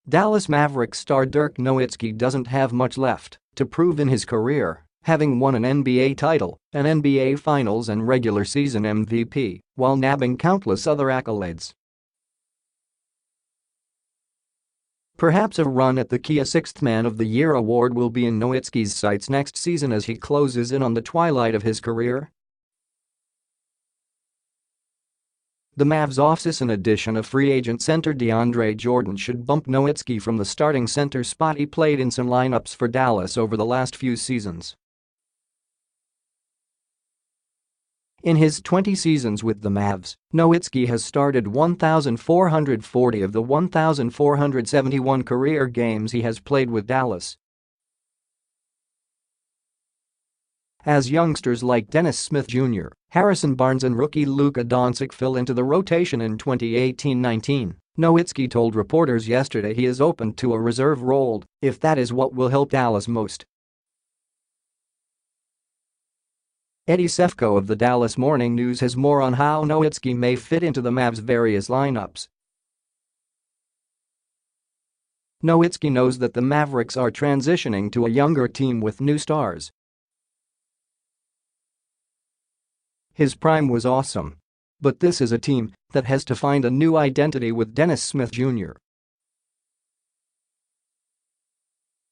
Dallas Mavericks star Dirk Nowitzki doesn't have much left to prove in his career, having won an NBA title, an NBA Finals and regular season MVP, while nabbing countless other accolades. Perhaps a run at the Kia Sixth Man of the Year award will be in Nowitzki's sights next season as he closes in on the twilight of his career. The Mavs offseason addition of free agent center DeAndre Jordan should bump Nowitzki from the starting center spot he played in some lineups for Dallas over the last few seasons. In his 20 seasons with the Mavs, Nowitzki has started 1,440 of the 1,471 career games he has played with Dallas. As youngsters like Dennis Smith Jr., Harrison Barnes and rookie Luka Doncic fill into the rotation in 2018-19, Nowitzki told reporters yesterday he is open to a reserve role if that is what will help Dallas most. Eddie Sefko of the Dallas Morning News has more on how Nowitzki may fit into the Mavs' various lineups. Nowitzki knows that the Mavericks are transitioning to a younger team with new stars. His prime was awesome. But this is a team that has to find a new identity with Dennis Smith Jr.,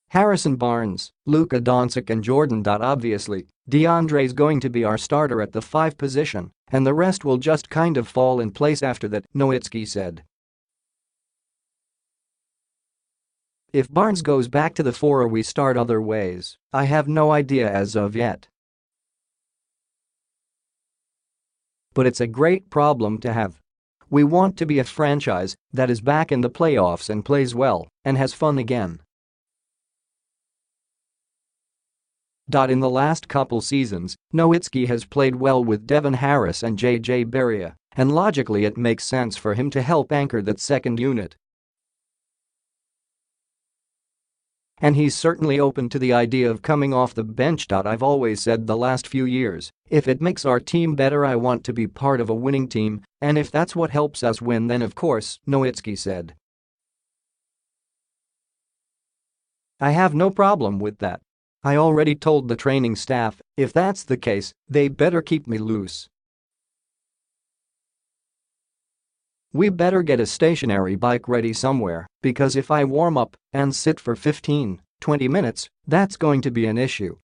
Harrison Barnes, Luka Doncic and Jordan. Obviously, DeAndre's going to be our starter at the 5 position, and the rest will just kind of fall in place after that, Nowitzki said. If Barnes goes back to the 4 or we start other ways, I have no idea as of yet. But it's a great problem to have. We want to be a franchise that is back in the playoffs and plays well and has fun again. In the last couple seasons, Nowitzki has played well with Devin Harris and J.J. Barea, and logically it makes sense for him to help anchor that second unit. And he's certainly open to the idea of coming off the bench. I've always said the last few years, if it makes our team better I want to be part of a winning team, and if that's what helps us win then of course, Nowitzki said. I have no problem with that. I already told the training staff, if that's the case, they better keep me loose. We better get a stationary bike ready somewhere, because if I warm up and sit for 15, 20 minutes, that's going to be an issue.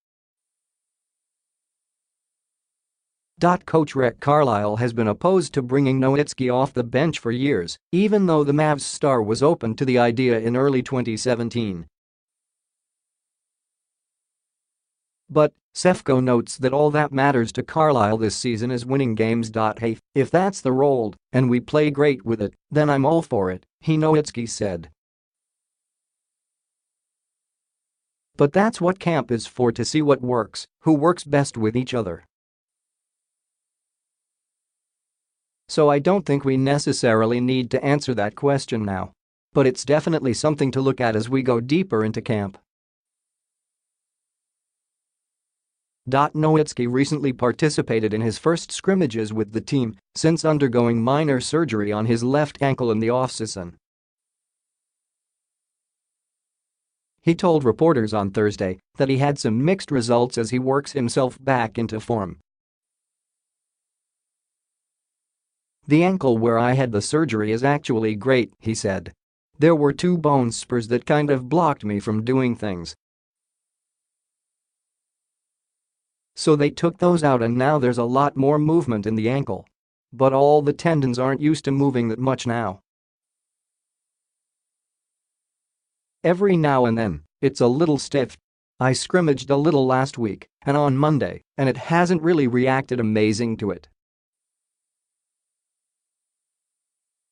Coach Rick Carlisle has been opposed to bringing Nowitzki off the bench for years, even though the Mavs star was open to the idea in early 2017. But Sefko notes that all that matters to Carlisle this season is winning games. Hey, if that's the role and we play great with it, then I'm all for it, Nowitzki said. But that's what camp is for, to see what works, who works best with each other. So I don't think we necessarily need to answer that question now. But it's definitely something to look at as we go deeper into camp. Nowitzki recently participated in his first scrimmages with the team since undergoing minor surgery on his left ankle in the offseason. He told reporters on Thursday that he had some mixed results as he works himself back into form. The ankle where I had the surgery is actually great, he said. There were 2 bone spurs that kind of blocked me from doing things. So they took those out and now there's a lot more movement in the ankle. But all the tendons aren't used to moving that much now. Every now and then, it's a little stiff. I scrimmaged a little last week and on Monday, and it hasn't really reacted amazing to it.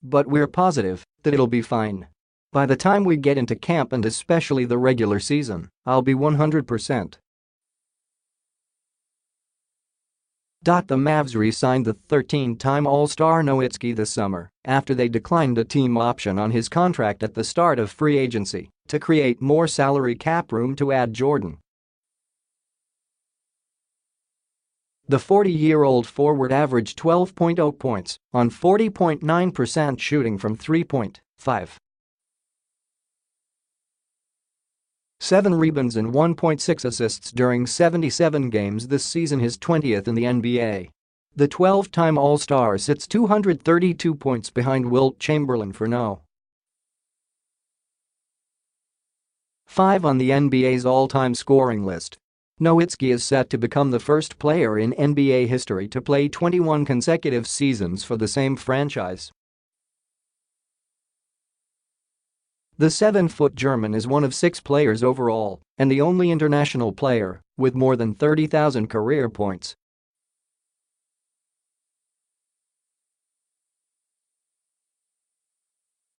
But we're positive that it'll be fine. By the time we get into camp and especially the regular season, I'll be 100%. The Mavs re-signed the 13-time All-Star Nowitzki this summer after they declined a team option on his contract at the start of free agency to create more salary cap room to add Jordan. The 40-year-old forward averaged 12.0 points, on 40.9% shooting from 3.5. 5. 7 rebounds and 1.6 assists during 77 games this season, his 20th in the NBA. The 12-time All-Star sits 232 points behind Wilt Chamberlain for No. 5 on the NBA's all-time scoring list. Nowitzki is set to become the first player in NBA history to play 21 consecutive seasons for the same franchise. The 7-foot German is one of 6 players overall and the only international player with more than 30,000 career points.